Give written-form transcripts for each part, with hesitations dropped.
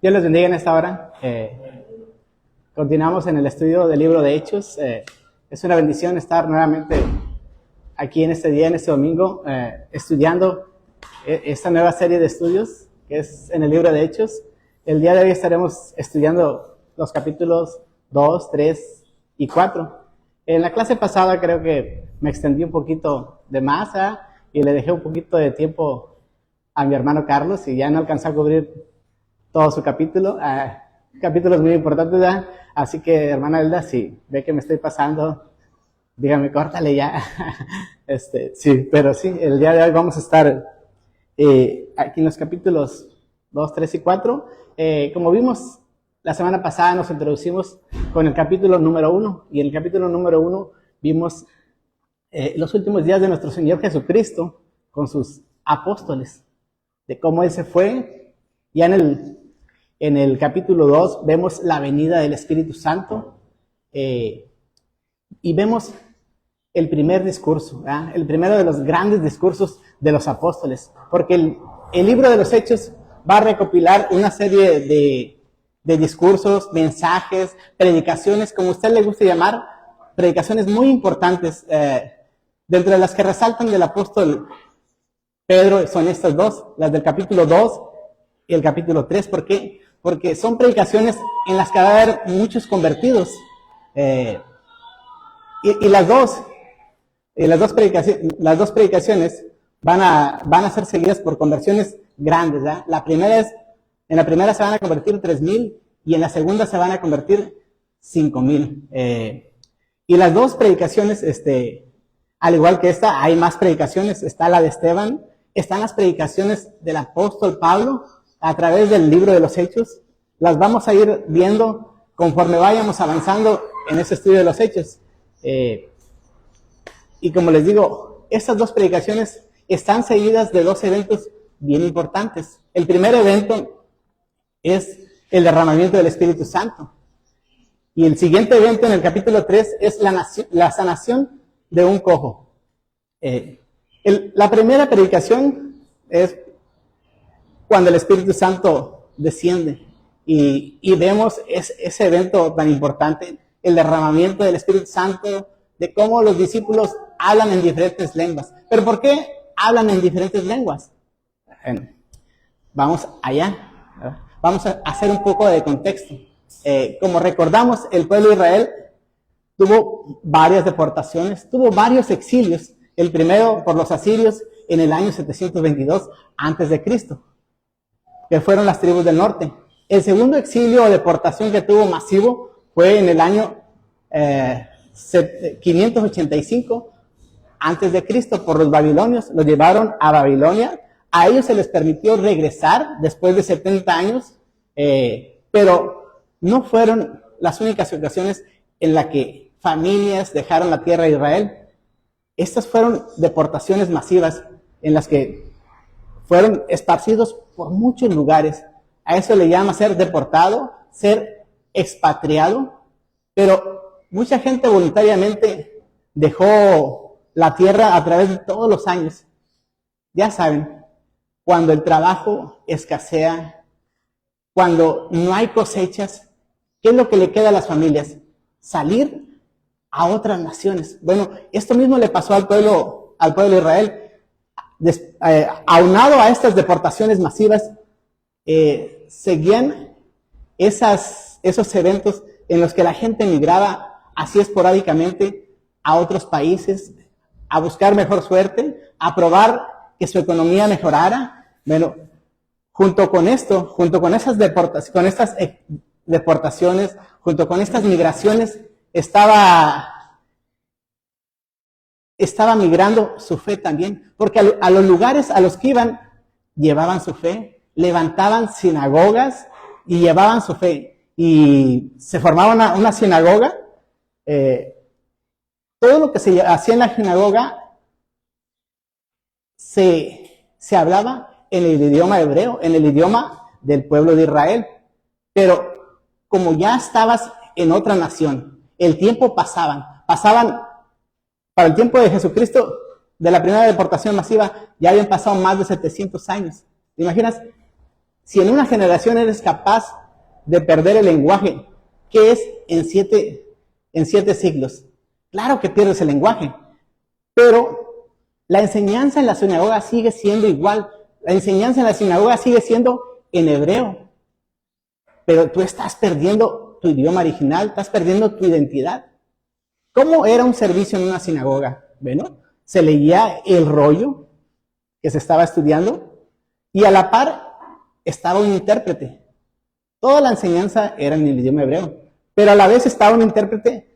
Dios les bendiga en esta hora. Continuamos en el estudio del libro de Hechos. Es una bendición estar nuevamente aquí en este día, en este domingo, estudiando esta nueva serie de estudios que es en el libro de Hechos. El día de hoy estaremos estudiando los capítulos 2, 3 y 4. En la clase pasada creo que me extendí un poquito de más y le dejé un poquito de tiempo a mi hermano Carlos y ya no alcanzó a cubrir todo su capítulo. Capítulos muy importantes, ¿verdad? Así que, hermana Elda, si ve que me estoy pasando, dígame, córtale ya. Sí, pero sí, el día de hoy vamos a estar aquí en los capítulos 2, 3 y 4. Como vimos la semana pasada, nos introducimos con el capítulo número 1. Y en el capítulo número 1 vimos los últimos días de nuestro Señor Jesucristo con sus apóstoles, de cómo Él se fue. Ya en el capítulo 2 vemos la venida del Espíritu Santo y vemos el primer discurso, ¿verdad? El primero de los grandes discursos de los apóstoles, porque el libro de los Hechos va a recopilar una serie de discursos, mensajes, predicaciones, como a usted le guste llamar, predicaciones muy importantes, dentro de las que resaltan del apóstol Pedro son estas dos, las del capítulo 2 y el capítulo 3. ¿Por qué? Porque son predicaciones en las que va a haber muchos convertidos. Y las dos predicaciones van a ser seguidas por conversiones grandes, ¿verdad? En la primera se van a convertir 3,000 y en la segunda se van a convertir 5,000. Y las dos predicaciones, al igual que esta, hay más predicaciones. Está la de Esteban, están las predicaciones del apóstol Pablo a través del libro de los Hechos. Las vamos a ir viendo conforme vayamos avanzando en ese estudio de los Hechos. Y como les digo, estas dos predicaciones están seguidas de dos eventos bien importantes. El primer evento es el derramamiento del Espíritu Santo. Y el siguiente evento en el capítulo 3 es la sanación de un cojo. La primera predicación es cuando el Espíritu Santo desciende y vemos ese evento tan importante, el derramamiento del Espíritu Santo, de cómo los discípulos hablan en diferentes lenguas. ¿Pero por qué hablan en diferentes lenguas? Vamos allá, ¿verdad? Vamos a hacer un poco de contexto. Como recordamos, el pueblo de Israel tuvo varias deportaciones, tuvo varios exilios. El primero por los asirios en el año 722 a.C., que fueron las tribus del norte. El segundo exilio o deportación que tuvo masivo fue en el año 585 a.C. por los babilonios. Los llevaron a Babilonia. A ellos se les permitió regresar después de 70 años, pero no fueron las únicas ocasiones en las que familias dejaron la tierra de Israel. Estas fueron deportaciones masivas en las que fueron esparcidos por muchos lugares. A eso le llama ser deportado, ser expatriado, pero mucha gente voluntariamente dejó la tierra a través de todos los años. Ya saben, cuando el trabajo escasea, cuando no hay cosechas, ¿qué es lo que le queda a las familias? Salir a otras naciones. Bueno, esto mismo le pasó al pueblo de Israel. Aunado a estas deportaciones masivas, seguían esos eventos en los que la gente migraba así esporádicamente a otros países a buscar mejor suerte, a probar que su economía mejorara. Bueno, junto con estas deportaciones, junto con estas migraciones, estaba migrando su fe también, porque a los lugares a los que iban, llevaban su fe, levantaban sinagogas y llevaban su fe, y se formaba una sinagoga. Todo lo que se hacía en la sinagoga se hablaba en el idioma hebreo, en el idioma del pueblo de Israel, pero como ya estabas en otra nación, el tiempo pasaban para el tiempo de Jesucristo, de la primera deportación masiva, ya habían pasado más de 700 años. ¿Te imaginas? Si en una generación eres capaz de perder el lenguaje, ¿qué es en siete siglos? Claro que pierdes el lenguaje, pero la enseñanza en la sinagoga sigue siendo igual. La enseñanza en la sinagoga sigue siendo en hebreo. Pero tú estás perdiendo tu idioma original, estás perdiendo tu identidad. ¿Cómo era un servicio en una sinagoga? Bueno, se leía el rollo que se estaba estudiando y a la par estaba un intérprete. Toda la enseñanza era en el idioma hebreo, pero a la vez estaba un intérprete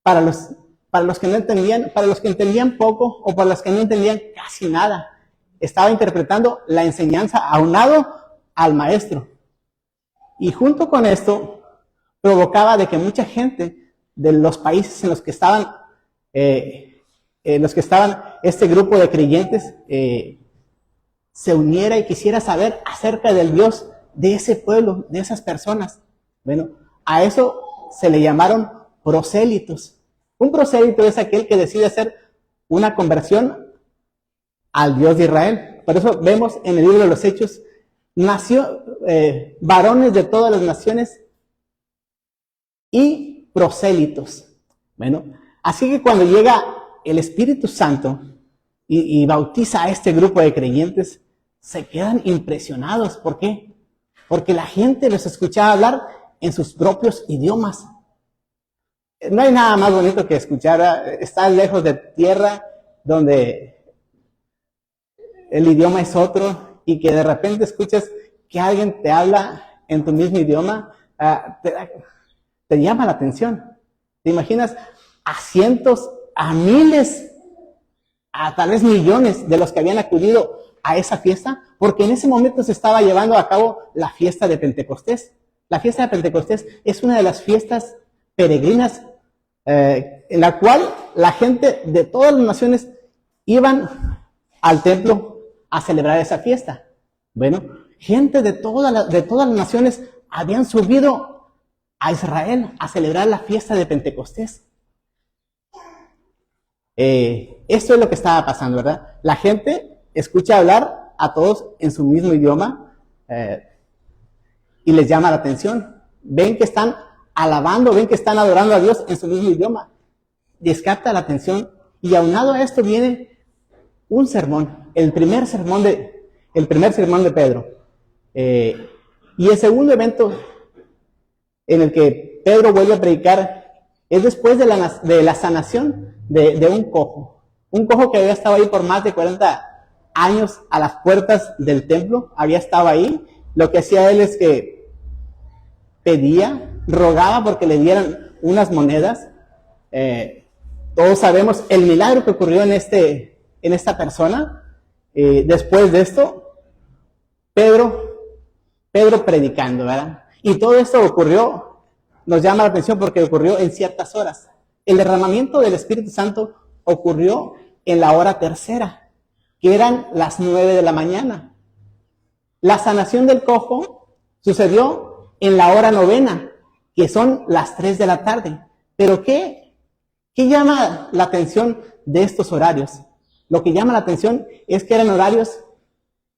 para los que no entendían, para los que entendían poco o para los que no entendían casi nada. Estaba interpretando la enseñanza aunado al maestro. Y junto con esto provocaba de que mucha gente de los países en los que estaban este grupo de creyentes se uniera y quisiera saber acerca del Dios de ese pueblo, de esas personas. Bueno, a eso se le llamaron prosélitos. Un prosélito es aquel que decide hacer una conversión al Dios de Israel. Por eso vemos en el libro de los Hechos, nació varones de todas las naciones y prosélitos. Bueno, así que cuando llega el Espíritu Santo y bautiza a este grupo de creyentes, se quedan impresionados. ¿Por qué? Porque la gente los escuchaba hablar en sus propios idiomas. No hay nada más bonito que escuchar, estar lejos de tierra donde el idioma es otro y que de repente escuchas que alguien te habla en tu mismo idioma, te llama la atención. ¿Te imaginas a cientos, a miles, a tal vez millones de los que habían acudido a esa fiesta? Porque en ese momento se estaba llevando a cabo la fiesta de Pentecostés. La fiesta de Pentecostés es una de las fiestas peregrinas en la cual la gente de todas las naciones iban al templo a celebrar esa fiesta. Bueno, gente de todas las naciones habían subido a Israel a celebrar la fiesta de Pentecostés. Esto es lo que estaba pasando, ¿verdad? La gente escucha hablar a todos en su mismo idioma y les llama la atención. Ven que están alabando, ven que están adorando a Dios en su mismo idioma. Les capta la atención y aunado a esto viene un sermón, el primer sermón de Pedro. Y el segundo evento en el que Pedro vuelve a predicar es después de la sanación de un cojo que había estado ahí por más de 40 años a las puertas del templo, había estado ahí. Lo que hacía él es que pedía, rogaba porque le dieran unas monedas. Todos sabemos el milagro que ocurrió en esta persona. Después de esto, Pedro predicando, ¿verdad? Y todo esto ocurrió, nos llama la atención porque ocurrió en ciertas horas. El derramamiento del Espíritu Santo ocurrió en la hora tercera, que eran las 9 de la mañana. La sanación del cojo sucedió en la hora novena, que son las 3 de la tarde. Pero ¿qué llama la atención de estos horarios? Lo que llama la atención es que eran horarios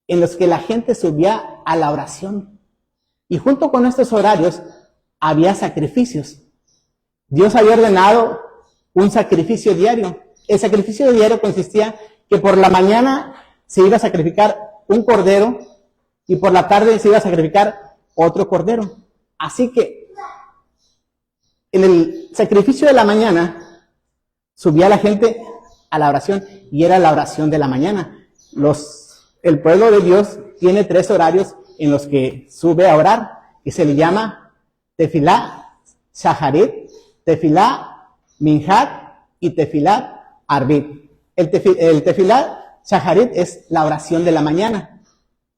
en los que la gente subía a la oración. Y junto con estos horarios había sacrificios. Dios había ordenado un sacrificio diario. El sacrificio diario consistía que por la mañana se iba a sacrificar un cordero y por la tarde se iba a sacrificar otro cordero. Así que en el sacrificio de la mañana subía la gente a la oración y era la oración de la mañana. El pueblo de Dios tiene 3 horarios en los que sube a orar y se le llama Tefilá Shaharit, Tefilá Minhat y Tefilá Arbit. El Tefilá Shaharit es la oración de la mañana,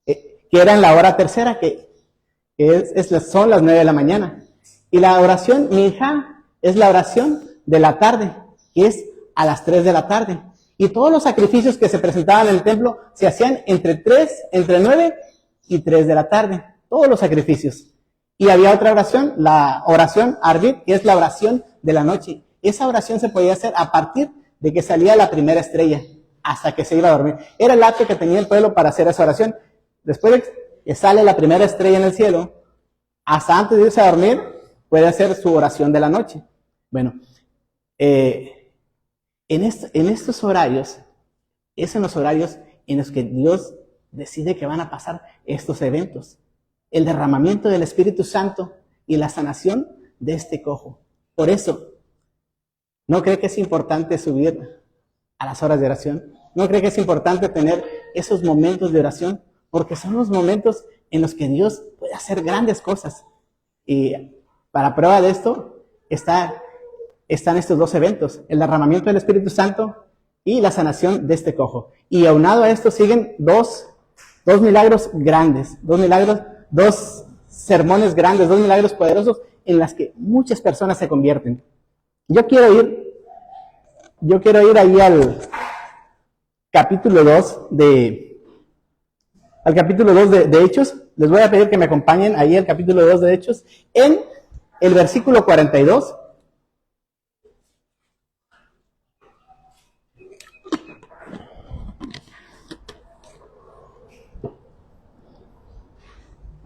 que era en la hora tercera, son las 9 de la mañana. Y la oración Minhat es la oración de la tarde, que es a las 3 de la tarde. Y todos los sacrificios que se presentaban en el templo se hacían entre 9 y 3 de la tarde. Todos los sacrificios. Y había otra oración, la oración Arbit, que es la oración de la noche. Esa oración se podía hacer a partir de que salía la primera estrella, hasta que se iba a dormir. Era el acto que tenía el pueblo para hacer esa oración. Después sale la primera estrella en el cielo, hasta antes de irse a dormir, puede hacer su oración de la noche. Bueno, en estos horarios, es en los horarios en los que Dios decide que van a pasar estos eventos. El derramamiento del Espíritu Santo y la sanación de este cojo. Por eso, ¿no cree que es importante subir a las horas de oración? ¿No cree que es importante tener esos momentos de oración? Porque son los momentos en los que Dios puede hacer grandes cosas. Y para prueba de esto están estos dos eventos, el derramamiento del Espíritu Santo y la sanación de este cojo. Y aunado a esto siguen dos milagros grandes, dos sermones grandes, dos milagros poderosos en las que muchas personas se convierten. Yo quiero ir ahí al capítulo 2 de Hechos. Les voy a pedir que me acompañen ahí al capítulo 2 de Hechos, en el versículo 42.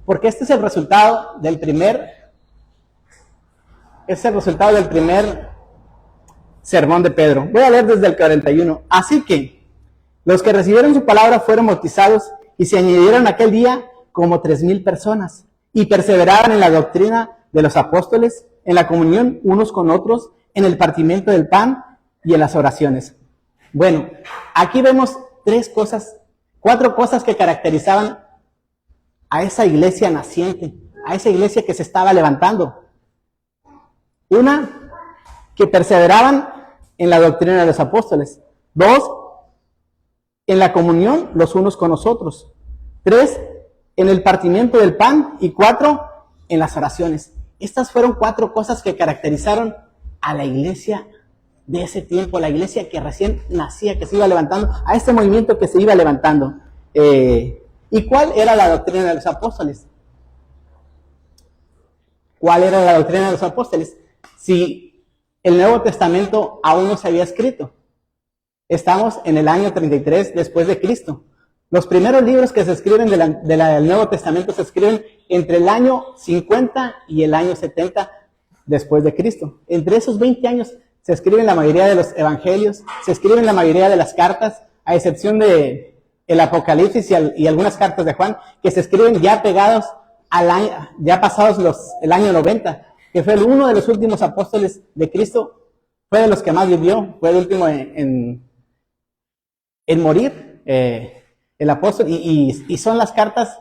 Porque este es el resultado del primer sermón de Pedro. Voy a leer desde el 41. Así que los que recibieron su palabra fueron bautizados y se añadieron aquel día como 3,000 personas y perseveraban en la doctrina de los apóstoles, en la comunión unos con otros, en el partimiento del pan y en las oraciones. Bueno, aquí vemos cuatro cosas que caracterizaban a esa iglesia naciente, a esa iglesia que se estaba levantando. Una, que perseveraban en la doctrina de los apóstoles. 2, en la comunión los unos con los otros. 3, en el partimiento del pan. Y 4, en las oraciones. Estas fueron 4 cosas que caracterizaron a la iglesia de ese tiempo, la iglesia que recién nacía, que se iba levantando, a este movimiento que se iba levantando. ¿Y cuál era la doctrina de los apóstoles? ¿Cuál era la doctrina de los apóstoles? Si el Nuevo Testamento aún no se había escrito. Estamos en el año 33 después de Cristo. Los primeros libros que se escriben del Nuevo Testamento se escriben entre el año 50 y el año 70 después de Cristo. Entre esos 20 años se escriben la mayoría de los evangelios, se escriben la mayoría de las cartas, a excepción de el Apocalipsis y algunas cartas de Juan, que se escriben ya pegados al año, ya pasados el año 90, que fue uno de los últimos apóstoles de Cristo, fue de los que más vivió, fue el último en morir, el apóstol, y son las cartas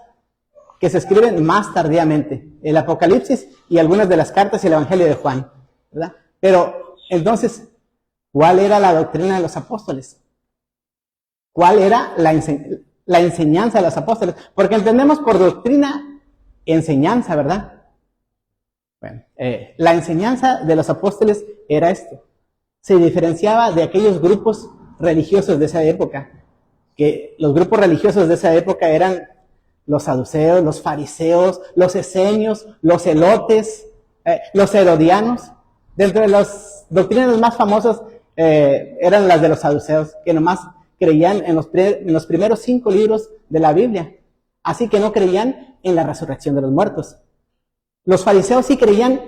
que se escriben más tardíamente, el Apocalipsis y algunas de las cartas y el Evangelio de Juan, ¿verdad? Pero, entonces, ¿cuál era la doctrina de los apóstoles? ¿Cuál era la enseñanza de los apóstoles? Porque entendemos por doctrina enseñanza, ¿verdad? Bueno, la enseñanza de los apóstoles era esto. Se diferenciaba de aquellos grupos religiosos de esa época, que los grupos religiosos de esa época eran los saduceos, los fariseos, los esenios, los celotes, los herodianos. Dentro de las doctrinas más famosas eran las de los saduceos, que nomás creían en los primeros 5 libros de la Biblia, así que no creían en la resurrección de los muertos. Los fariseos sí creían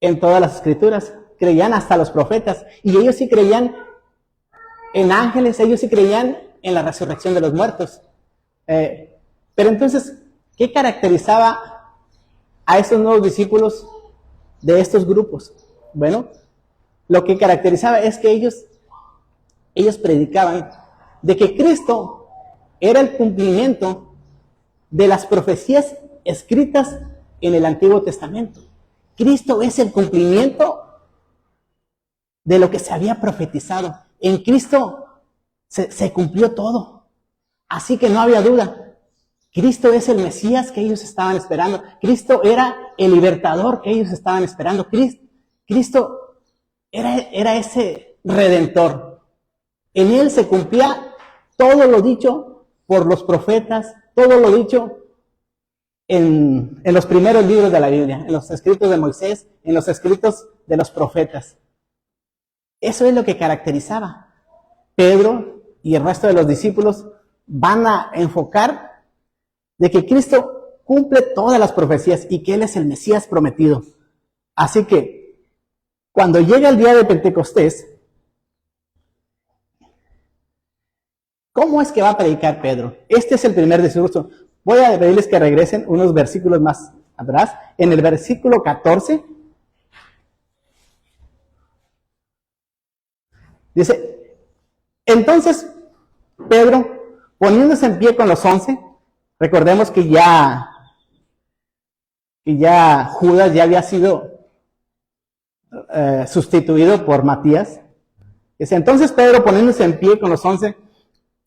en todas las escrituras, creían hasta los profetas, y ellos sí creían en ángeles, ellos sí creían en la resurrección de los muertos. Pero entonces, ¿qué caracterizaba a estos nuevos discípulos de estos grupos? Bueno, lo que caracterizaba es que ellos predicaban de que Cristo era el cumplimiento de las profecías escritas en el Antiguo Testamento. Cristo es el cumplimiento de lo que se había profetizado. En Cristo se cumplió todo. Así que no había duda. Cristo es el Mesías que ellos estaban esperando. Cristo era el libertador que ellos estaban esperando. Cristo era ese redentor. En él se cumplía todo lo dicho por los profetas, todo lo dicho en los primeros libros de la Biblia, en los escritos de Moisés, en los escritos de los profetas. Eso es lo que caracterizaba. Pedro y el resto de los discípulos van a enfocar de que Cristo cumple todas las profecías y que Él es el Mesías prometido. Así que, cuando llega el día de Pentecostés, ¿cómo es que va a predicar Pedro? Este es el primer discurso. Voy a pedirles que regresen unos versículos más atrás. En el versículo 14, dice, entonces Pedro, poniéndose en pie con los 11, recordemos que ya Judas ya había sido sustituido por Matías. Dice, entonces Pedro, poniéndose en pie con los 11,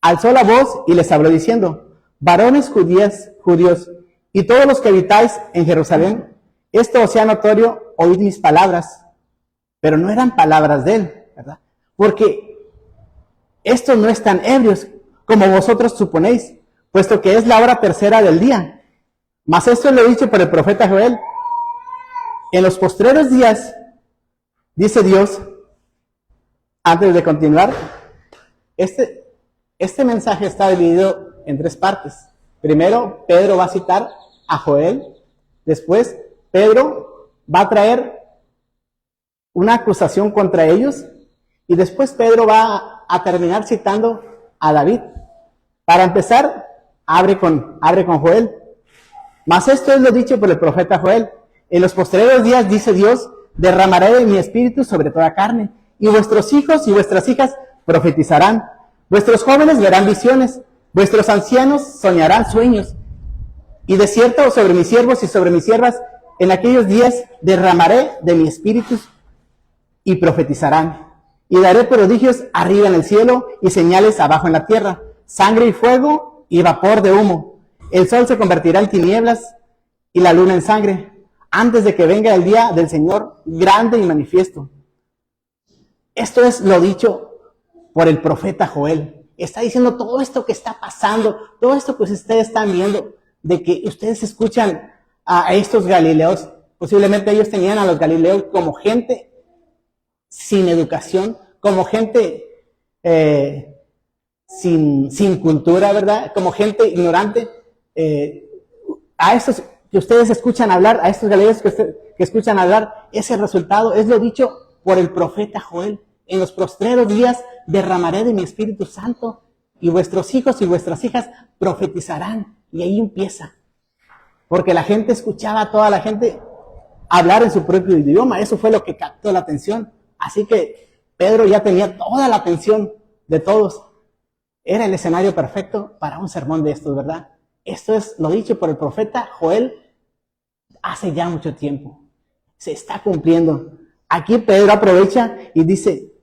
alzó la voz y les habló diciendo, varones judíos, y todos los que habitáis en Jerusalén, esto os sea notorio, oíd mis palabras. Pero no eran palabras de él, ¿verdad? Porque estos no están ebrios, como vosotros suponéis, puesto que es la hora tercera del día. Mas esto lo he dicho por el profeta Joel. En los postreros días, dice Dios, antes de continuar, este mensaje está dividido en 3 partes. Primero, Pedro va a citar a Joel. Después, Pedro va a traer una acusación contra ellos. Y después Pedro va a terminar citando a David. Para empezar, abre con Joel. Mas esto es lo dicho por el profeta Joel. En los postreros días, dice Dios, derramaré de mi espíritu sobre toda carne, y vuestros hijos y vuestras hijas profetizarán. Vuestros jóvenes verán visiones, vuestros ancianos soñarán sueños. Y de cierto sobre mis siervos y sobre mis siervas, en aquellos días derramaré de mi espíritu y profetizarán. Y daré prodigios arriba en el cielo y señales abajo en la tierra, sangre y fuego y vapor de humo. El sol se convertirá en tinieblas y la luna en sangre, antes de que venga el día del Señor grande y manifiesto. Esto es lo dicho por el profeta Joel. Está diciendo todo esto que está pasando, todo esto que ustedes están viendo, de que ustedes escuchan a estos galileos. Posiblemente ellos tenían a los galileos como gente sin educación, como gente sin cultura, ¿verdad? Como gente ignorante. A estos que ustedes escuchan hablar, a estos galileos que escuchan hablar, ese resultado es lo dicho por el profeta Joel. En los postreros días derramaré de mi Espíritu Santo y vuestros hijos y vuestras hijas profetizarán. Y ahí empieza. Porque la gente escuchaba a toda la gente hablar en su propio idioma. Eso fue lo que captó la atención. Así que Pedro ya tenía toda la atención de todos. Era el escenario perfecto para un sermón de estos, ¿verdad? Esto es lo dicho por el profeta Joel hace ya mucho tiempo. Se está cumpliendo. Aquí Pedro aprovecha y dice,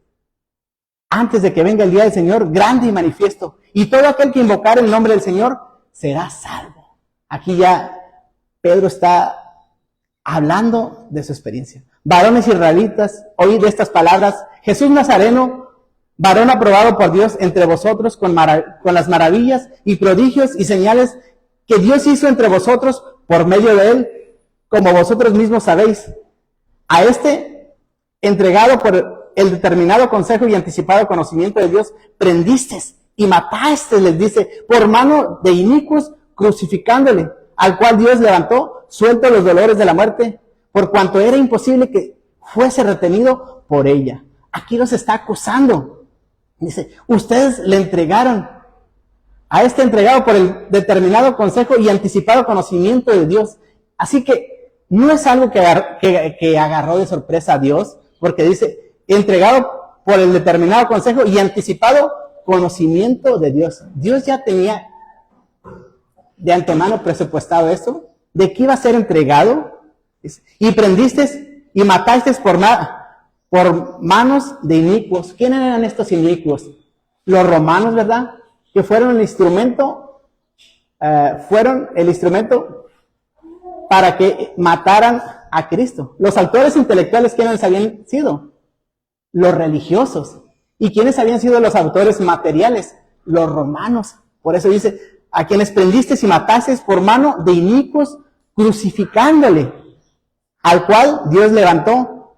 antes de que venga el día del Señor, grande y manifiesto, y todo aquel que invocar el nombre del Señor será salvo. Aquí ya Pedro está hablando de su experiencia. Varones israelitas, oíd estas palabras. Jesús Nazareno, varón aprobado por Dios entre vosotros con las maravillas y prodigios y señales que Dios hizo entre vosotros por medio de él, como vosotros mismos sabéis. A este, entregado por el determinado consejo y anticipado conocimiento de Dios, prendistes y mataste, les dice, por mano de inicuos, crucificándole, al cual Dios levantó, suelto los dolores de la muerte, por cuanto era imposible que fuese retenido por ella. Aquí los está acusando. Dice, ustedes le entregaron, a este entregado por el determinado consejo y anticipado conocimiento de Dios. Así que no es algo que agarró de sorpresa a Dios, porque dice, entregado por el determinado consejo y anticipado conocimiento de Dios. Dios ya tenía de antemano presupuestado esto, de que iba a ser entregado, y prendiste y mataste por manos de inicuos. ¿Quiénes eran estos inicuos? Los romanos, ¿verdad? Que fueron el instrumento para que mataran a Cristo. Los autores intelectuales, ¿quiénes habían sido? Los religiosos. ¿Y quiénes habían sido los autores materiales? Los romanos. Por eso dice, a quienes prendiste y mataste por mano de inicuos, crucificándole, al cual Dios levantó,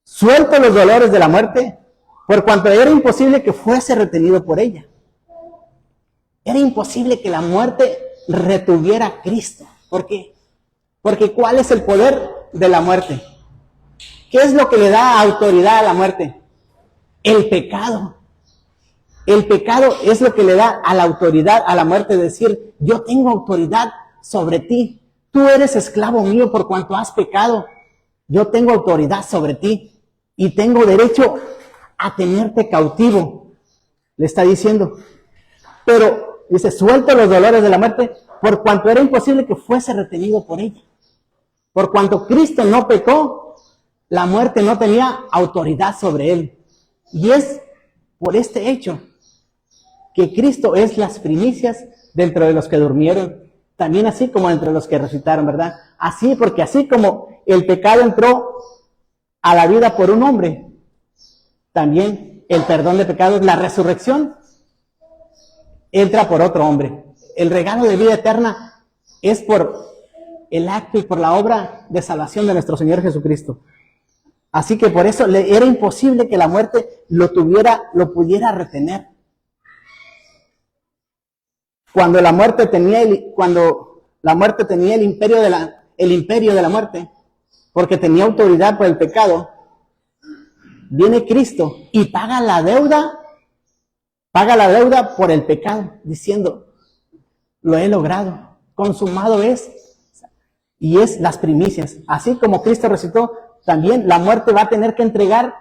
suelto los dolores de la muerte, por cuanto era imposible que fuese retenido por ella. Era imposible que la muerte retuviera a Cristo. ¿Por qué? Porque ¿cuál es el poder de la muerte? ¿Qué es lo que le da autoridad a la muerte? El pecado. El pecado es lo que le da a la autoridad a la muerte, decir, yo tengo autoridad sobre ti. Tú eres esclavo mío por cuanto has pecado. Yo tengo autoridad sobre ti y tengo derecho a tenerte cautivo. Le está diciendo. Pero, dice, suelto los dolores de la muerte por cuanto era imposible que fuese retenido por ella. Por cuanto Cristo no pecó, la muerte no tenía autoridad sobre él. Y es por este hecho que Cristo es las primicias dentro de los que durmieron, también así como entre los que resucitaron, ¿verdad? Así, porque así como el pecado entró a la vida por un hombre, también el perdón de pecados, la resurrección, entra por otro hombre. El regalo de vida eterna es por el acto y por la obra de salvación de nuestro Señor Jesucristo. Así que por eso era imposible que la muerte lo pudiera retener. Cuando la muerte tenía el imperio de la muerte, porque tenía autoridad por el pecado, viene Cristo y paga la deuda por el pecado, diciendo, lo he logrado, consumado es, y es las primicias. Así como Cristo resucitó, también la muerte va a tener que entregar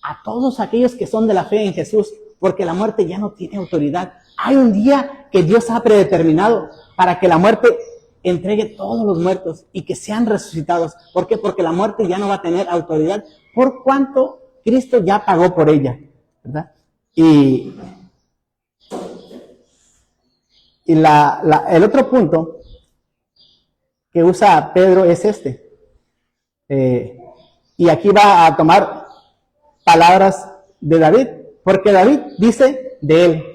a todos aquellos que son de la fe en Jesús, porque la muerte ya no tiene autoridad. Hay un día que Dios ha predeterminado para que la muerte entregue todos los muertos y que sean resucitados. ¿Por qué? Porque la muerte ya no va a tener autoridad por cuanto Cristo ya pagó por ella, ¿verdad? Y el otro punto que usa Pedro es este. Y aquí va a tomar palabras de David, porque David dice de él.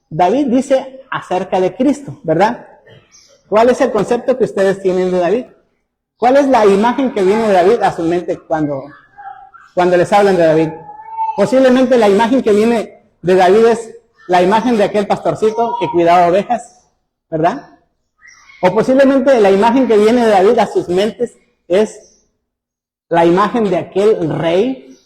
David dice acerca de Cristo, ¿verdad? ¿Cuál es el concepto que ustedes tienen de David? ¿Cuál es la imagen que viene de David a su mente cuando les hablan de David? Posiblemente la imagen que viene de David es la imagen de aquel pastorcito que cuidaba ovejas, ¿verdad? O posiblemente la imagen que viene de David a sus mentes es la imagen de aquel rey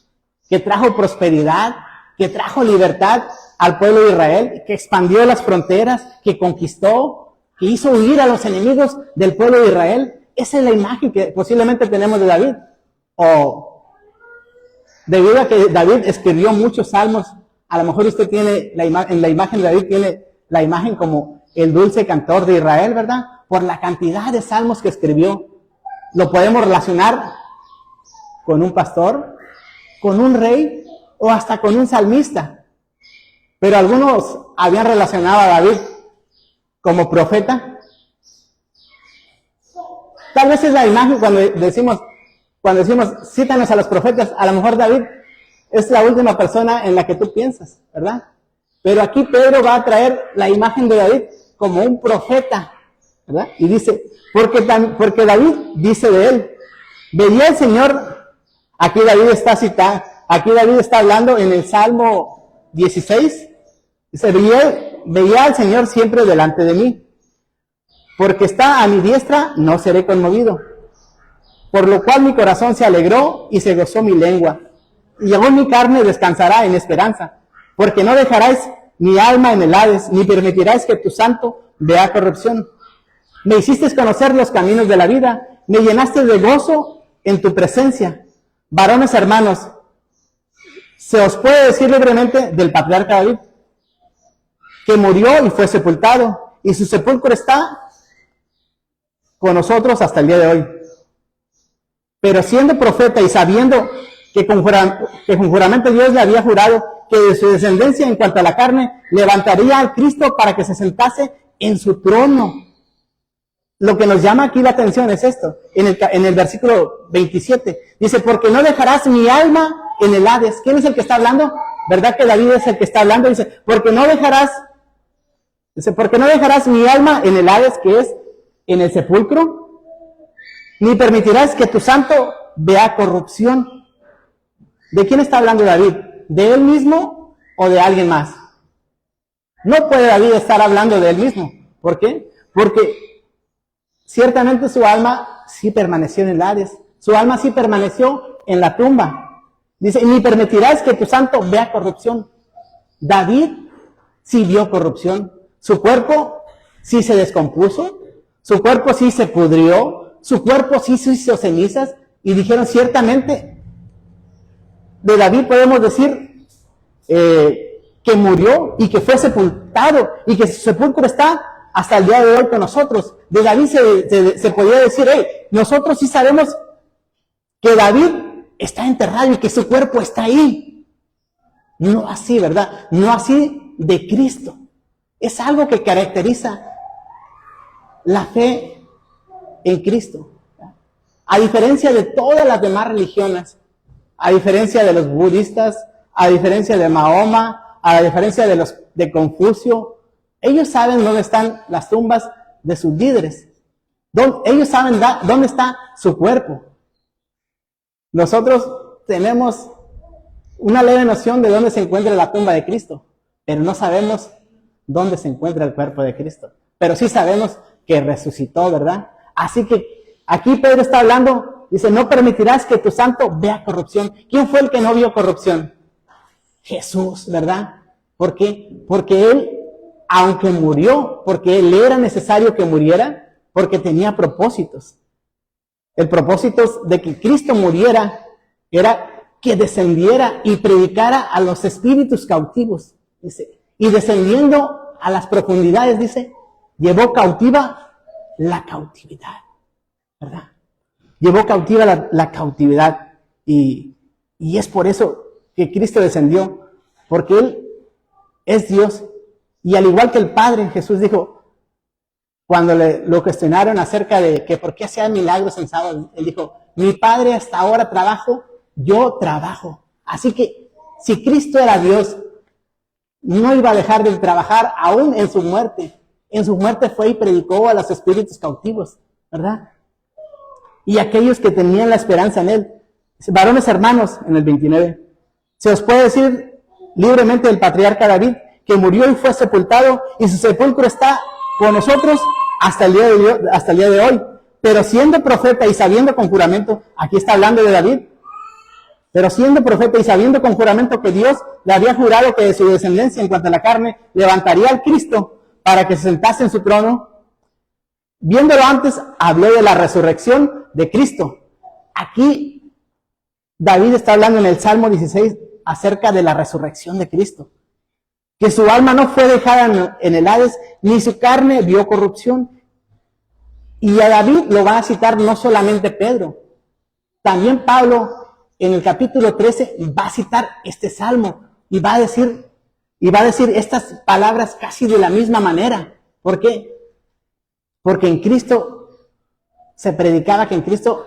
que trajo prosperidad, que trajo libertad al pueblo de Israel, que expandió las fronteras, que conquistó, que hizo huir a los enemigos del pueblo de Israel. Esa es la imagen que posiblemente tenemos de David. O debido a que David escribió muchos salmos, a lo mejor usted tiene en la imagen de David tiene la imagen como el dulce cantor de Israel, ¿verdad? Por la cantidad de salmos que escribió. Lo podemos relacionar con un pastor, con un rey o hasta con un salmista. Pero algunos habían relacionado a David como profeta. Tal vez es la imagen cuando decimos, cítanos a los profetas, a lo mejor David es la última persona en la que tú piensas, ¿verdad? Pero aquí Pedro va a traer la imagen de David como un profeta, ¿verdad? Y dice, porque David dice de él, veía el Señor, aquí David está hablando en el Salmo 16, dice, veía al Señor siempre delante de mí, porque está a mi diestra, no seré conmovido. Por lo cual mi corazón se alegró y se gozó mi lengua. Y aún mi carne descansará en esperanza, porque no dejarás mi alma en el Hades, ni permitirás que tu santo vea corrupción. Me hiciste conocer los caminos de la vida, me llenaste de gozo en tu presencia. Varones hermanos, se os puede decir libremente del patriarca David, que murió y fue sepultado, y su sepulcro está con nosotros hasta el día de hoy. Pero siendo profeta y sabiendo que con juramento Dios le había jurado que de su descendencia en cuanto a la carne levantaría al Cristo para que se sentase en su trono. Lo que nos llama aquí la atención es esto, en el versículo 27, dice, porque no dejarás mi alma en el Hades. ¿Quién es el que está hablando? ¿Verdad que David es el que está hablando? Dice, porque no dejarás mi alma en el Hades, que es en el sepulcro, ni permitirás que tu santo vea corrupción. ¿De quién está hablando David? ¿De él mismo o de alguien más? No puede David estar hablando de él mismo. ¿Por qué? Porque ciertamente su alma sí permaneció en el Hades. Su alma sí permaneció en la tumba. Dice, ni permitirás que tu santo vea corrupción. David sí vio corrupción. Su cuerpo sí se descompuso. Su cuerpo sí se pudrió. Su cuerpo sí se hizo cenizas. Y dijeron, ciertamente, de David podemos decir que murió y que fue sepultado y que su sepulcro está hasta el día de hoy con nosotros. De David se podía decir, nosotros sí sabemos que David está enterrado y que su cuerpo está ahí. No así, ¿verdad? No así de Cristo. Es algo que caracteriza la fe en Cristo. A diferencia de todas las demás religiones, a diferencia de los budistas, a diferencia de Mahoma, a diferencia de Confucio, ellos saben dónde están las tumbas de sus líderes. Ellos saben dónde está su cuerpo. Nosotros tenemos una leve noción de dónde se encuentra la tumba de Cristo, pero no sabemos dónde se encuentra el cuerpo de Cristo. Pero sí sabemos que resucitó, ¿verdad? Así que aquí Pedro está hablando, dice, no permitirás que tu santo vea corrupción. ¿Quién fue el que no vio corrupción? Jesús, ¿verdad? ¿Por qué? Porque él, aunque murió, porque él era necesario que muriera, porque tenía propósitos. El propósito de que Cristo muriera era que descendiera y predicara a los espíritus cautivos, dice, y descendiendo a las profundidades, dice, llevó cautiva la cautividad, ¿verdad? Llevó cautiva la cautividad y es por eso que Cristo descendió, porque Él es Dios y al igual que el Padre, Jesús dijo, cuando lo cuestionaron acerca de que por qué hacía milagros en sábado, Él dijo, mi Padre hasta ahora trabajo, yo trabajo. Así que si Cristo era Dios, no iba a dejar de trabajar aún en su muerte. En su muerte fue y predicó a los espíritus cautivos, ¿verdad? Y aquellos que tenían la esperanza en Él. Varones hermanos, en el 29, se os puede decir libremente del patriarca David, que murió y fue sepultado, y su sepulcro está con nosotros hasta el día de hoy. Pero siendo profeta y sabiendo con juramento, aquí está hablando de David, pero siendo profeta y sabiendo con juramento que Dios le había jurado que de su descendencia en cuanto a la carne levantaría al Cristo para que se sentase en su trono, viéndolo antes, habló de la resurrección de Cristo. Aquí David está hablando en el Salmo 16 acerca de la resurrección de Cristo. Que su alma no fue dejada en el Hades, ni su carne vio corrupción. Y a David lo va a citar no solamente Pedro, también Pablo en el capítulo 13 va a citar este salmo y va a decir estas palabras casi de la misma manera. ¿Por qué? Porque en Cristo se predicaba que en Cristo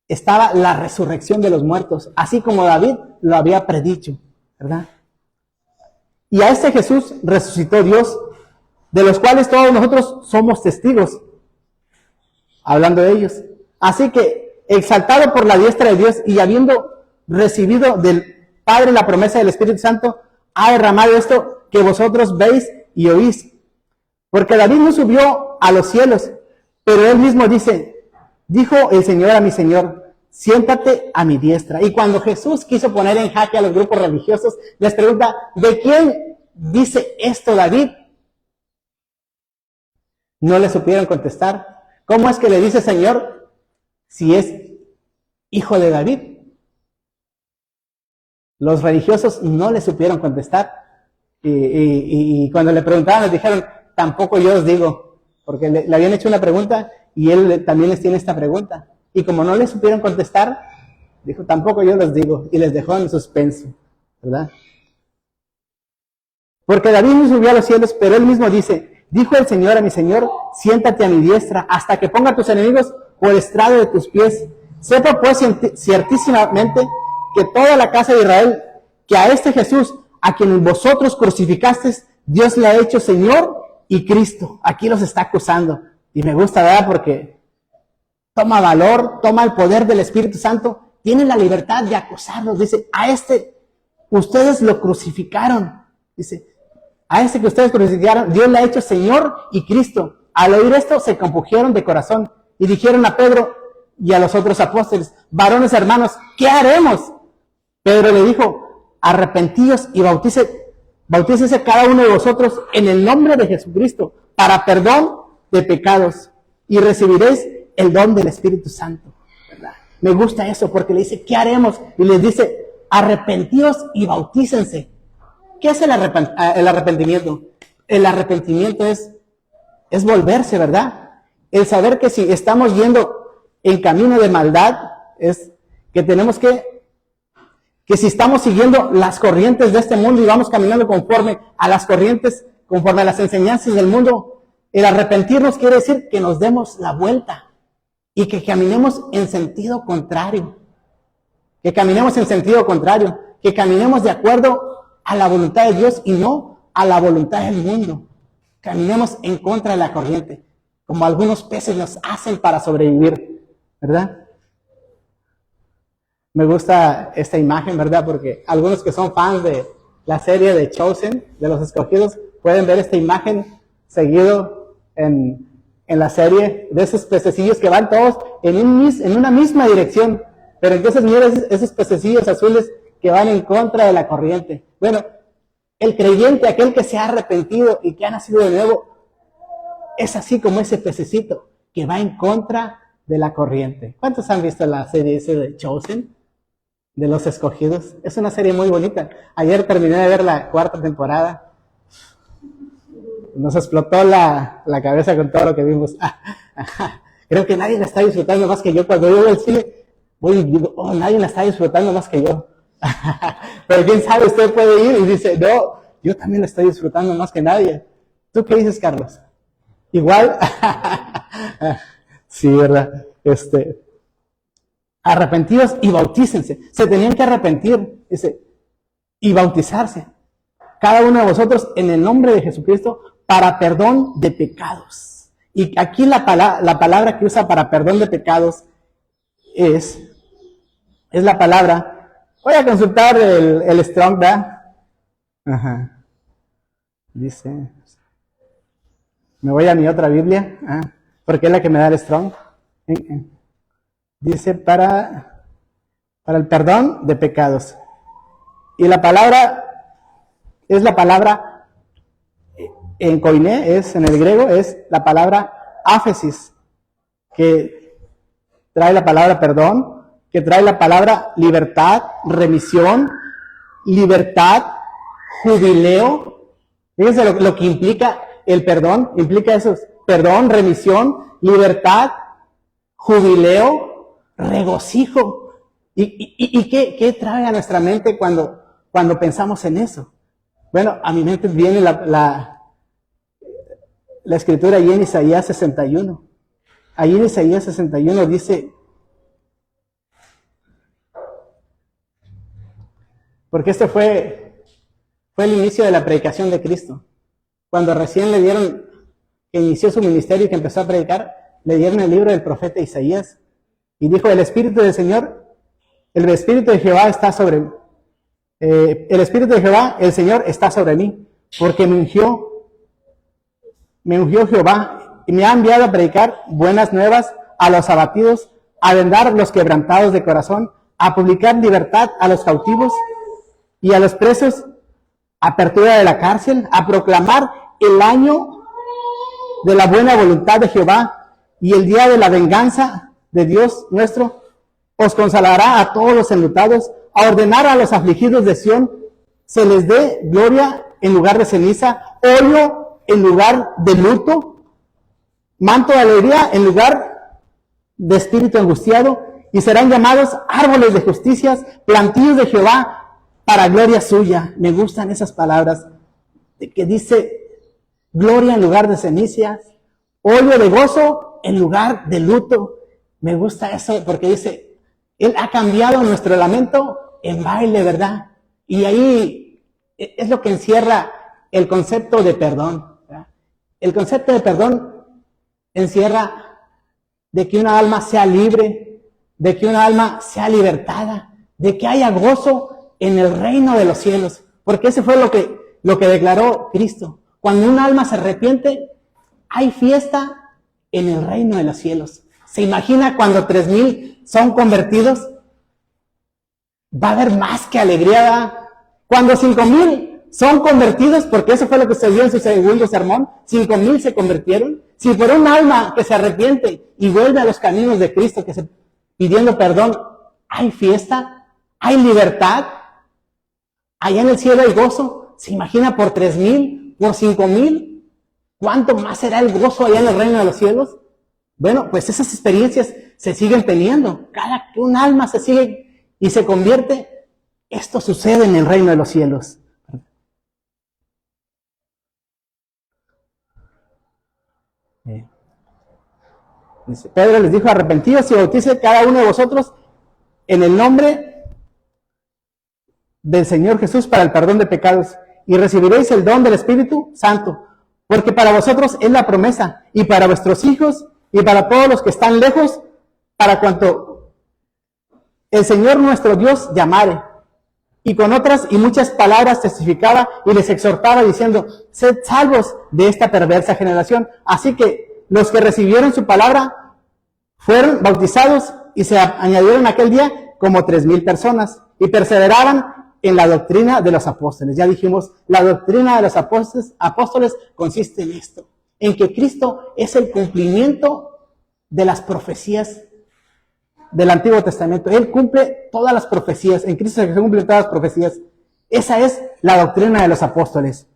estaba la resurrección de los muertos, así como David lo había predicho, ¿verdad? Y a este Jesús resucitó Dios, de los cuales todos nosotros somos testigos, hablando de ellos. Así que, exaltado por la diestra de Dios y habiendo recibido del Padre la promesa del Espíritu Santo, ha derramado esto que vosotros veis y oís. Porque David no subió a los cielos, pero él mismo dijo el Señor a mi Señor, siéntate a mi diestra. Y cuando Jesús quiso poner en jaque a los grupos religiosos, les pregunta, ¿de quién dice esto David? No le supieron contestar. ¿Cómo es que le dice Señor si es hijo de David? Los religiosos no le supieron contestar. Y cuando le preguntaban, les dijeron, tampoco yo os digo, porque le habían hecho una pregunta y él también les tiene esta pregunta. Y como no le supieron contestar, dijo, tampoco yo les digo, y les dejó en suspenso, ¿verdad? Porque David no subió a los cielos, pero él mismo dijo el Señor a mi Señor, siéntate a mi diestra, hasta que ponga a tus enemigos por estrado de tus pies. Sepa pues ciertísimamente que toda la casa de Israel, que a este Jesús, a quien vosotros crucificasteis, Dios le ha hecho Señor y Cristo. Aquí los está acusando. Y me gusta, ¿verdad? Porque toma valor, toma el poder del Espíritu Santo, tiene la libertad de acusarlos. Dice, a este, ustedes lo crucificaron. Dice, a este que ustedes crucificaron, Dios le ha hecho Señor y Cristo. al oír esto se compungieron de corazón y dijeron a Pedro y a los otros apóstoles: varones hermanos, ¿qué haremos? Pedro le dijo: arrepentíos y bautícese cada uno de vosotros en el nombre de Jesucristo para perdón de pecados y recibiréis el don del Espíritu Santo. ¿Verdad? Me gusta eso porque le dice: ¿qué haremos? Y les dice: arrepentíos y bautícense. ¿Qué es el arrepentimiento? El arrepentimiento es volverse, ¿verdad? El saber que si estamos yendo en camino de maldad, es que tenemos que si estamos siguiendo las corrientes de este mundo y vamos caminando conforme a las corrientes, conforme a las enseñanzas del mundo, el arrepentirnos quiere decir que nos demos la vuelta y que caminemos en sentido contrario. Que caminemos en sentido contrario, que caminemos de acuerdo a la voluntad de Dios y no a la voluntad del mundo. Caminemos en contra de la corriente, como algunos peces nos hacen para sobrevivir, ¿verdad? Me gusta esta imagen, ¿verdad? Porque algunos que son fans de la serie de Chosen, de los escogidos, pueden ver esta imagen seguido en la serie de esos pececillos que van todos en una misma dirección. Pero entonces mira esos pececillos azules que van en contra de la corriente. Bueno, el creyente, aquel que se ha arrepentido y que ha nacido de nuevo, es así como ese pececito que va en contra de la corriente. ¿Cuántos han visto la serie ese de Chosen? De los escogidos. Es una serie muy bonita. Ayer terminé de ver la 4ª temporada. Nos explotó la cabeza con todo lo que vimos. Creo que nadie la está disfrutando más que yo. Cuando yo veo el cine, digo: oh, nadie la está disfrutando más que yo. Pero quién sabe, usted puede ir y dice: no, yo también la estoy disfrutando más que nadie. ¿Tú qué dices, Carlos? Igual. Sí, ¿verdad? Arrepentidos y bautícense. Se tenían que arrepentir, dice, y bautizarse. Cada uno de vosotros en el nombre de Jesucristo para perdón de pecados. Y aquí la palabra que usa para perdón de pecados es la palabra. Voy a consultar el Strong, ¿verdad? Ajá. Dice, me voy a mi otra Biblia, porque es la que me da el Strong. Dice para el perdón de pecados. Y la palabra es la palabra en koiné, en el griego, es la palabra áfesis, que trae la palabra perdón, que trae la palabra libertad, remisión, libertad, jubileo. Fíjense lo que implica el perdón, implica eso: perdón, remisión, libertad, jubileo, regocijo. ¿Y qué trae a nuestra mente cuando pensamos en eso? Bueno, a mi mente viene la escritura allí en Isaías 61. Allí en Isaías 61 dice, porque este fue el inicio de la predicación de Cristo. Cuando recién que inició su ministerio y que empezó a predicar, le dieron el libro del profeta Isaías. Y dijo: el Espíritu del Señor, el Espíritu de Jehová está sobre mí. El Espíritu de Jehová, el Señor, está sobre mí, porque me ungió Jehová y me ha enviado a predicar buenas nuevas a los abatidos, a vendar los quebrantados de corazón, a publicar libertad a los cautivos y a los presos, apertura de la cárcel, a proclamar el año de la buena voluntad de Jehová y el día de la venganza de Dios nuestro. Os consolará a todos los enlutados, a ordenar a los afligidos de Sión, se les dé gloria en lugar de ceniza, óleo en lugar de luto, manto de alegría en lugar de espíritu angustiado, y serán llamados árboles de justicias, plantíos de Jehová para gloria suya. Me gustan esas palabras que dice gloria en lugar de cenizas, óleo de gozo en lugar de luto. Me gusta eso porque dice, Él ha cambiado nuestro lamento en baile, ¿verdad? Y ahí es lo que encierra el concepto de perdón, ¿verdad? El concepto de perdón encierra de que una alma sea libre, de que una alma sea libertada, de que haya gozo en el reino de los cielos. Porque ese fue lo que declaró Cristo. Cuando un alma se arrepiente, hay fiesta en el reino de los cielos. ¿Se imagina cuando 3,000 son convertidos? Va a haber más que alegría, ¿verdad? Cuando 5,000 son convertidos, porque eso fue lo que se dio en su segundo sermón, 5,000 se convirtieron. Si por un alma que se arrepiente y vuelve a los caminos de Cristo, pidiendo perdón, hay fiesta, hay libertad, allá en el cielo hay gozo. ¿Se imagina por 3,000, por 5,000? ¿Cuánto más será el gozo allá en el reino de los cielos? Bueno, pues esas experiencias se siguen teniendo. Cada que un alma se sigue y se convierte, esto sucede en el reino de los cielos. Dice, Pedro les dijo, arrepentidos y bautice cada uno de vosotros en el nombre del Señor Jesús para el perdón de pecados, y recibiréis el don del Espíritu Santo, porque para vosotros es la promesa, y para vuestros hijos, y para todos los que están lejos, para cuanto el Señor nuestro Dios llamare. Y con otras y muchas palabras testificaba y les exhortaba diciendo, sed salvos de esta perversa generación. Así que los que recibieron su palabra fueron bautizados y se añadieron aquel día como 3,000 personas y perseveraban en la doctrina de los apóstoles. Ya dijimos, la doctrina de los apóstoles consiste en esto, en que Cristo es el cumplimiento de las profecías del Antiguo Testamento. Él cumple todas las profecías. En Cristo se cumplen todas las profecías. Esa es la doctrina de los apóstoles.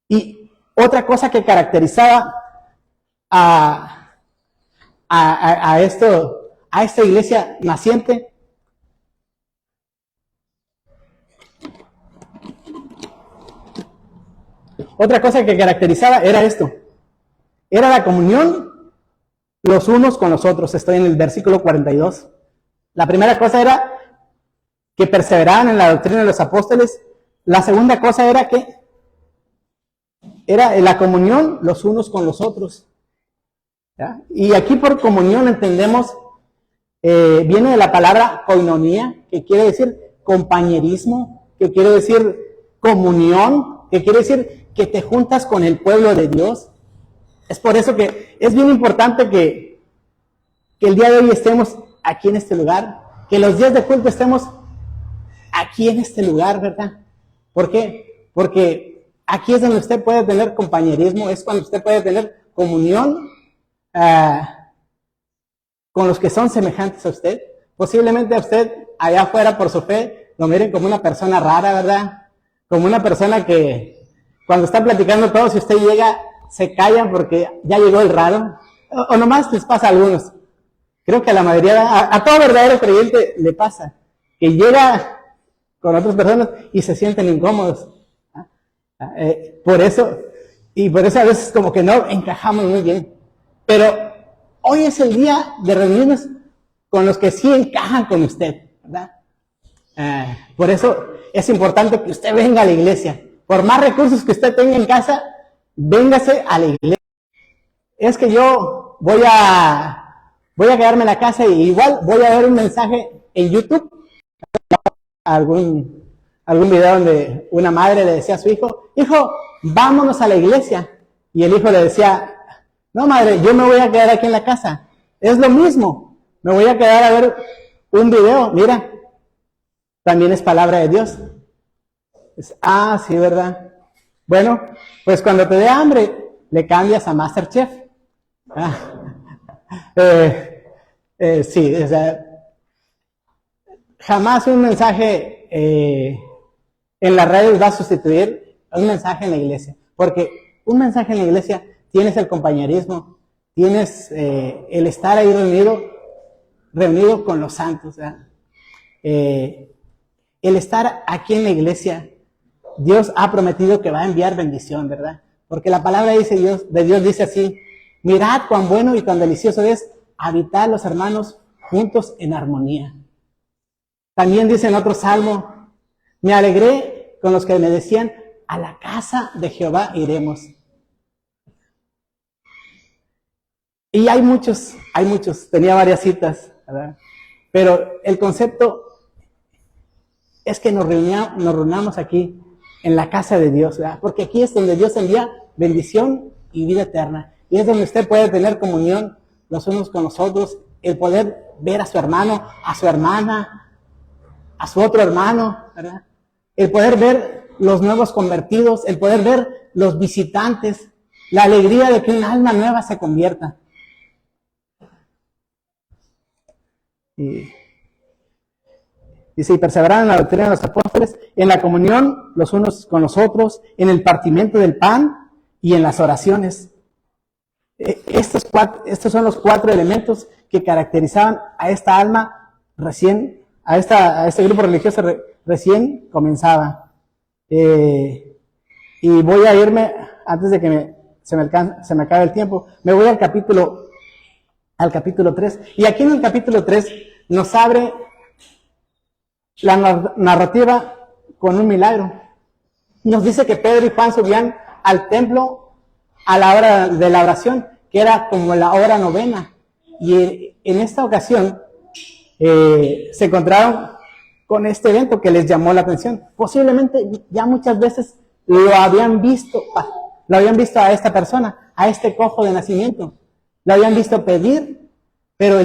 Y otra cosa que caracterizaba a esta iglesia naciente era esto. Era la comunión los unos con los otros. Estoy en el versículo 42. La primera cosa era que perseveraban en la doctrina de los apóstoles. La segunda cosa era que era la comunión los unos con los otros. ¿Ya? Y aquí por comunión entendemos, viene de la palabra koinonía, que quiere decir compañerismo, que quiere decir comunión, que quiere decir que te juntas con el pueblo de Dios. Es por eso que es bien importante que el día de hoy estemos aquí en este lugar, que los días de culto estemos aquí en este lugar, ¿verdad? ¿Por qué? Porque aquí es donde usted puede tener compañerismo, es cuando usted puede tener comunión con los que son semejantes a usted. Posiblemente a usted allá afuera por su fe lo miren como una persona rara, ¿verdad? Como una persona que cuando está platicando todo, si usted llega, se callan porque ya llegó el raro, o nomás les pasa a algunos. Creo que a la mayoría, a todo verdadero creyente le pasa, que llega con otras personas y se sienten incómodos. Por eso a veces como que no encajamos muy bien. Pero hoy es el día de reunirnos con los que sí encajan con usted, ¿verdad? Por eso es importante que usted venga a la iglesia. Por más recursos que usted tenga en casa, véngase a la iglesia. Es que yo voy a quedarme en la casa y igual voy a ver un mensaje en YouTube, algún video donde una madre le decía a su hijo, vámonos a la iglesia. Y el hijo le decía, no madre, yo me voy a quedar aquí en la casa. Es lo mismo, me voy a quedar a ver un video, mira, también es palabra de Dios. Sí, ¿verdad? Bueno, pues cuando te dé hambre, le cambias a MasterChef. Sí, o sea, jamás un mensaje en las redes va a sustituir a un mensaje en la iglesia, porque un mensaje en la iglesia tienes el compañerismo, tienes el estar ahí reunido con los santos, el estar aquí en la iglesia. Dios ha prometido que va a enviar bendición, ¿verdad? Porque la palabra de Dios dice así, mirad cuán bueno y cuán delicioso es habitar los hermanos juntos en armonía. También dice en otro salmo, me alegré con los que me decían, a la casa de Jehová iremos. Y hay muchos, tenía varias citas, ¿verdad? Pero el concepto es que nos reunamos aquí en la casa de Dios, ¿verdad? Porque aquí es donde Dios envía bendición y vida eterna. Y es donde usted puede tener comunión los unos con los otros, el poder ver a su hermano, a su hermana, a su otro hermano, ¿verdad? El poder ver los nuevos convertidos, el poder ver los visitantes, la alegría de que un alma nueva se convierta. Y dice, y perseveraron en la doctrina de los apóstoles, en la comunión los unos con los otros, en el partimiento del pan y en las oraciones. Estos son los 4 elementos que caracterizaban a esta alma recién, a este grupo religioso recién comenzaba. Y voy a irme, antes de que se me acabe el tiempo, me voy al capítulo 3. Y aquí en el capítulo 3 nos abre la narrativa con un milagro. Nos dice que Pedro y Juan subían al templo a la hora de la oración, que era como la hora novena. Y en esta ocasión se encontraron con este evento que les llamó la atención. Posiblemente ya muchas veces lo habían visto a esta persona, a este cojo de nacimiento. Lo habían visto pedir, pero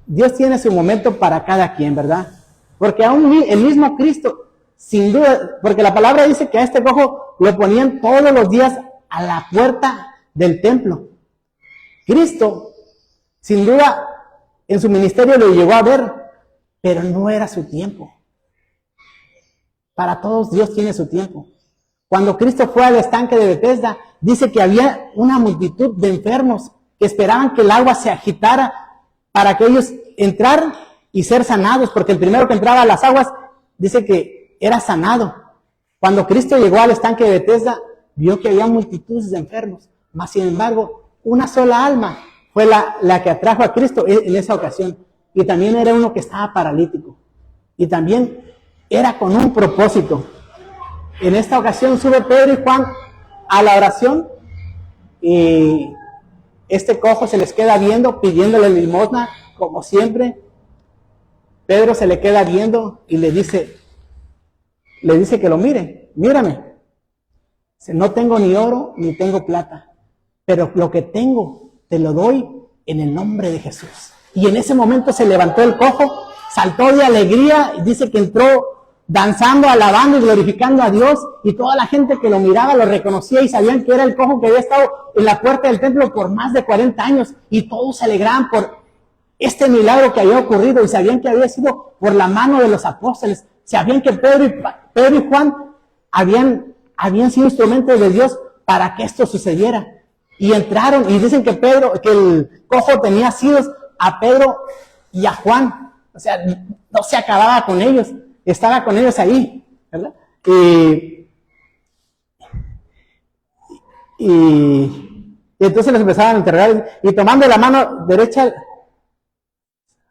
Dios tiene su momento para cada quien, ¿verdad? Porque aún el mismo Cristo, sin duda, porque la palabra dice que a este cojo lo ponían todos los días a la puerta del templo. Cristo, sin duda, en su ministerio lo llegó a ver, pero no era su tiempo. Para todos Dios tiene su tiempo. Cuando Cristo fue al estanque de Betesda, dice que había una multitud de enfermos que esperaban que el agua se agitara para que ellos entraran y ser sanados, porque el primero que entraba a las aguas dice que era sanado. Cuando Cristo llegó al estanque de Betesda, vio que había multitudes de enfermos, mas sin embargo, una sola alma fue la que atrajo a Cristo en esa ocasión, y también era uno que estaba paralítico, y también era con un propósito. En esta ocasión sube Pedro y Juan a la oración, y este cojo se les queda viendo, pidiéndole limosna, como siempre. Pedro se le queda viendo y le dice que lo mire, mírame. No tengo ni oro ni tengo plata, pero lo que tengo te lo doy en el nombre de Jesús. Y en ese momento se levantó el cojo, saltó de alegría, y dice que entró danzando, alabando y glorificando a Dios, y toda la gente que lo miraba lo reconocía y sabían que era el cojo que había estado en la puerta del templo por más de 40 años, y todos se alegraban por este milagro que había ocurrido, y sabían que había sido por la mano de los apóstoles. Sabían que Pedro y Juan habían sido instrumentos de Dios para que esto sucediera. Y entraron, y dicen que el cojo tenía asidos a Pedro y a Juan. O sea, no se acababa con ellos, estaba con ellos ahí, ¿verdad? Y entonces les empezaban a interrogar, y tomando la mano derecha,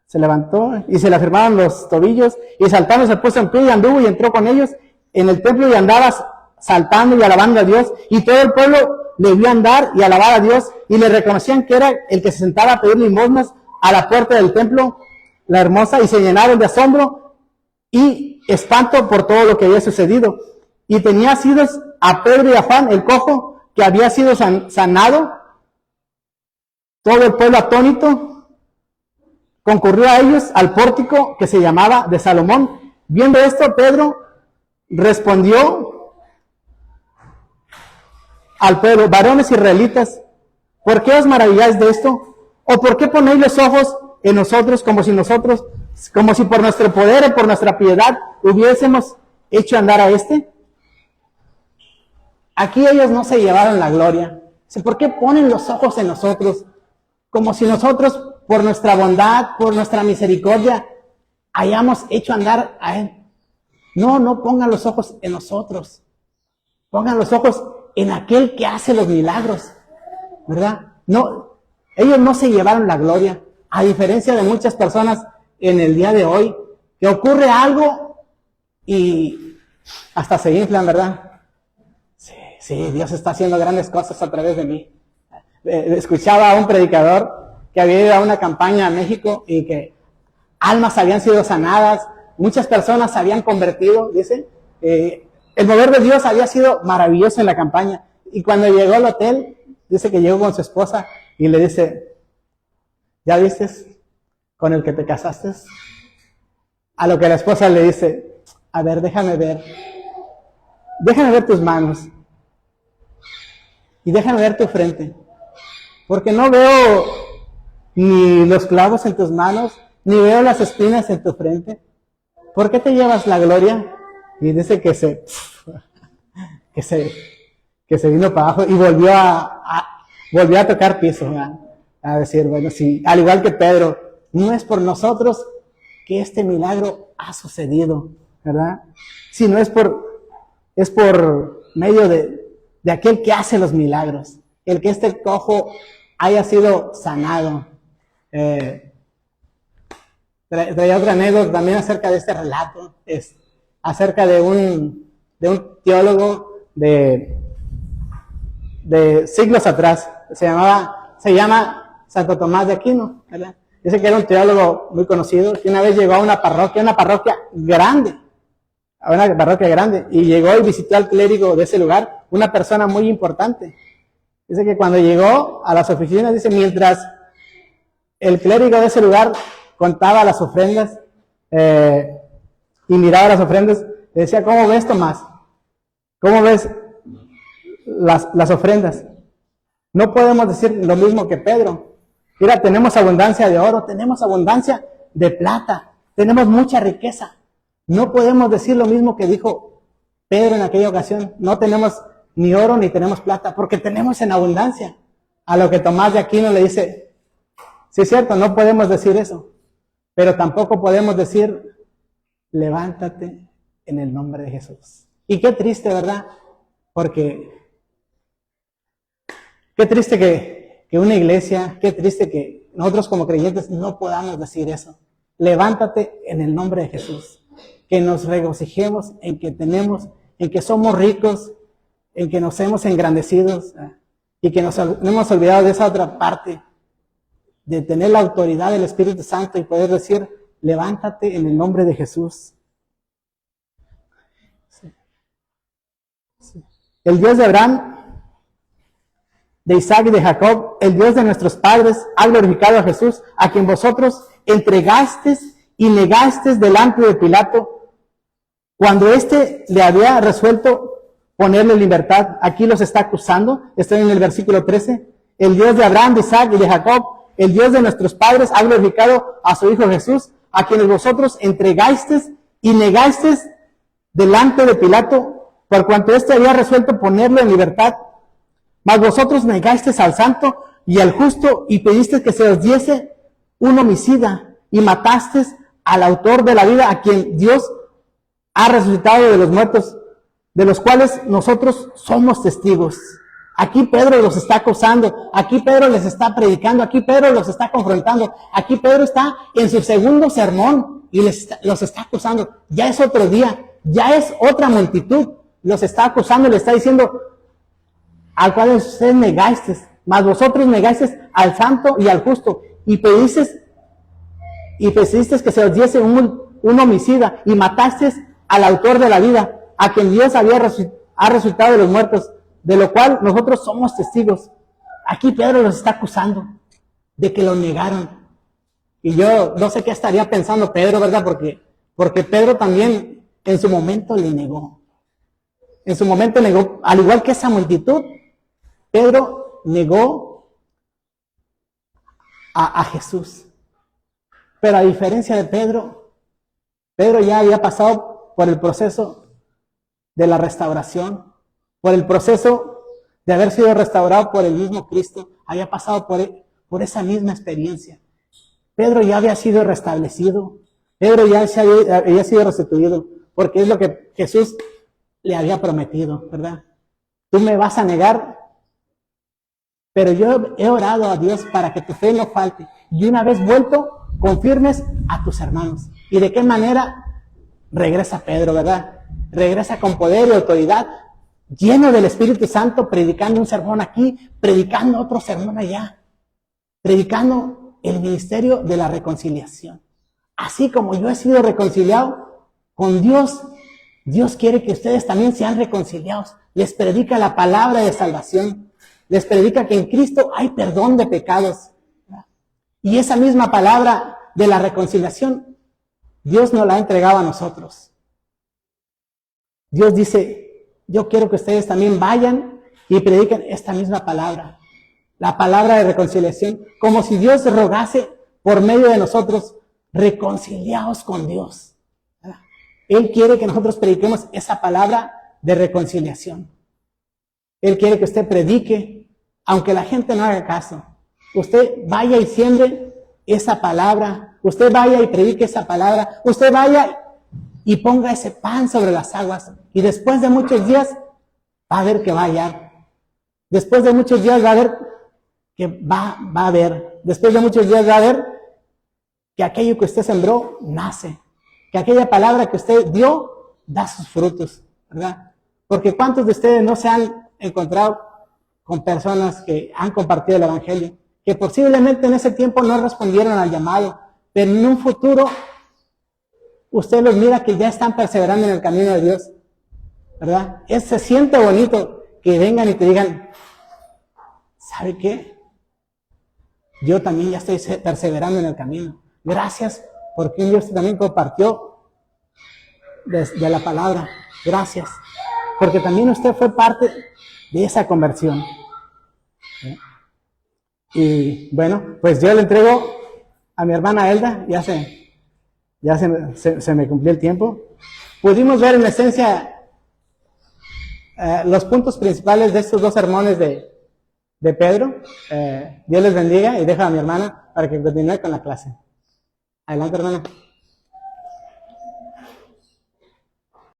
se levantó y se le afirmaron los tobillos, y saltando se puso en pie y anduvo y entró con ellos en el templo, y andaba saltando y alabando a Dios, y todo el pueblo le vio andar y alabar a Dios, y le reconocían que era el que se sentaba a pedir limosnas a la puerta del templo, la hermosa, y se llenaron de asombro y espanto por todo lo que había sucedido. Y tenía asidos a Pedro y a Juan, el cojo, que había sido sanado. Todo el pueblo atónito concurrió a ellos al pórtico que se llamaba de Salomón. Viendo esto, Pedro respondió al pueblo: varones israelitas, ¿por qué os maravilláis de esto? ¿O por qué ponéis los ojos en nosotros como si por nuestro poder o por nuestra piedad hubiésemos hecho andar a este? Aquí ellos no se llevaron la gloria. ¿Por qué ponen los ojos en nosotros? Como si nosotros, por nuestra bondad, por nuestra misericordia, hayamos hecho andar a él. No pongan los ojos en nosotros. Pongan los ojos en aquel que hace los milagros, ¿verdad? No, ellos no se llevaron la gloria, a diferencia de muchas personas en el día de hoy, que ocurre algo y hasta se inflan, ¿verdad? Sí, Dios está haciendo grandes cosas a través de mí. Escuchaba a un predicador que había ido a una campaña a México y que almas habían sido sanadas, muchas personas se habían convertido, dice. El mover de Dios había sido maravilloso en la campaña. Y cuando llegó al hotel, dice que llegó con su esposa y le dice, ¿ya viste con el que te casaste? A lo que la esposa le dice, a ver, déjame ver tus manos y déjame ver tu frente, porque no veo ni los clavos en tus manos, ni veo las espinas en tu frente. ¿Por qué te llevas la gloria? Y dice que se vino para abajo y volvió a tocar piso, ¿verdad? A decir, bueno, sí, al igual que Pedro, no es por nosotros que este milagro ha sucedido, ¿verdad? Sino es por medio de aquel que hace los milagros, el que este cojo haya sido sanado. Traía otra anécdota también acerca de este relato, es acerca de un teólogo de siglos atrás, se llama Santo Tomás de Aquino, ¿verdad? Dice que era un teólogo muy conocido, que una vez llegó a una parroquia grande, y llegó y visitó al clérigo de ese lugar, una persona muy importante. Dice que cuando llegó a las oficinas, dice, mientras el clérigo de ese lugar contaba las ofrendas y miraba las ofrendas, le decía, ¿cómo ves, Tomás? ¿Cómo ves las ofrendas? No podemos decir lo mismo que Pedro. Mira, tenemos abundancia de oro, tenemos abundancia de plata, tenemos mucha riqueza. No podemos decir lo mismo que dijo Pedro en aquella ocasión. No tenemos ni oro ni tenemos plata, porque tenemos en abundancia. A lo que Tomás de Aquino le dice, sí es cierto, no podemos decir eso, pero tampoco podemos decir, levántate en el nombre de Jesús. Y qué triste, ¿verdad? Porque qué triste que una iglesia, qué triste que nosotros como creyentes no podamos decir eso. Levántate en el nombre de Jesús. Que nos regocijemos en que tenemos, en que somos ricos, en que nos hemos engrandecido y que nos hemos olvidado de esa otra parte, de tener la autoridad del Espíritu Santo y poder decir, levántate en el nombre de Jesús. El Dios de Abraham, de Isaac y de Jacob, el Dios de nuestros padres, ha glorificado a Jesús, a quien vosotros entregasteis y negasteis delante de Pilato, cuando éste le había resuelto ponerle libertad. Aquí los está acusando, estoy en el versículo 13, el Dios de Abraham, de Isaac y de Jacob, el Dios de nuestros padres, ha glorificado a su Hijo Jesús, a quienes vosotros entregasteis y negasteis delante de Pilato, por cuanto éste había resuelto ponerlo en libertad. Mas vosotros negasteis al santo y al justo y pedisteis que se os diese un homicida y matasteis al autor de la vida, a quien Dios ha resucitado de los muertos, de los cuales nosotros somos testigos. Aquí Pedro los está acusando, aquí Pedro les está predicando, aquí Pedro los está confrontando, aquí Pedro está en su segundo sermón y los está acusando. Ya es otro día, ya es otra multitud, los está acusando y le está diciendo, al cual ustedes negasteis, mas vosotros negasteis al santo y al justo, y pedisteis que se os diese un homicida, y matasteis al autor de la vida, a quien Dios ha resucitado de los muertos, de lo cual nosotros somos testigos. Aquí Pedro los está acusando de que lo negaron. Y yo no sé qué estaría pensando Pedro, ¿verdad? Porque Pedro también en su momento le negó. En su momento negó, al igual que esa multitud, Pedro negó a Jesús. Pero a diferencia de Pedro ya había pasado por el proceso de la restauración, por el proceso de haber sido restaurado por el mismo Cristo, había pasado por esa misma experiencia. Pedro ya había sido restablecido, Pedro ya había sido restituido, porque es lo que Jesús le había prometido, ¿verdad? Tú me vas a negar, pero yo he orado a Dios para que tu fe no falte, y una vez vuelto, confirmes a tus hermanos. ¿Y de qué manera? Regresa Pedro, ¿verdad? Regresa con poder y autoridad, lleno del Espíritu Santo, predicando un sermón aquí, predicando otro sermón allá, predicando el ministerio de la reconciliación. Así como yo he sido reconciliado con Dios, Dios quiere que ustedes también sean reconciliados. Les predica la palabra de salvación. les predica que en Cristo hay perdón de pecados. Y esa misma palabra de la reconciliación, Dios nos la ha entregado a nosotros. Dios dice, yo quiero que ustedes también vayan y prediquen esta misma palabra, la palabra de reconciliación, como si Dios rogase por medio de nosotros, reconciliaos con Dios. Él quiere que nosotros prediquemos esa palabra de reconciliación. Él quiere que usted predique, aunque la gente no haga caso. Usted vaya y siembre esa palabra. Usted vaya y predique esa palabra. Usted vaya y ponga ese pan sobre las aguas. Y después de muchos días va a ver que va a hallar. Después de muchos días va a ver que va a ver. Después de muchos días va a ver que aquello que usted sembró nace. Que aquella palabra que usted dio da sus frutos, ¿verdad? Porque ¿cuántos de ustedes no se han encontrado con personas que han compartido el Evangelio? Que posiblemente en ese tiempo no respondieron al llamado, pero en un futuro usted los mira que ya están perseverando en el camino de Dios, ¿verdad? Se siente bonito que vengan y te digan, ¿sabe qué? Yo también ya estoy perseverando en el camino. Gracias porque un Dios también compartió de la palabra. Gracias. Porque también usted fue parte de esa conversión. Y bueno, pues yo le entrego a mi hermana Elda, ya se me cumplió el tiempo. Pudimos ver en esencia los puntos principales de estos dos sermones de Pedro. Dios les bendiga y dejo a mi hermana para que continúe con la clase. Adelante, hermana.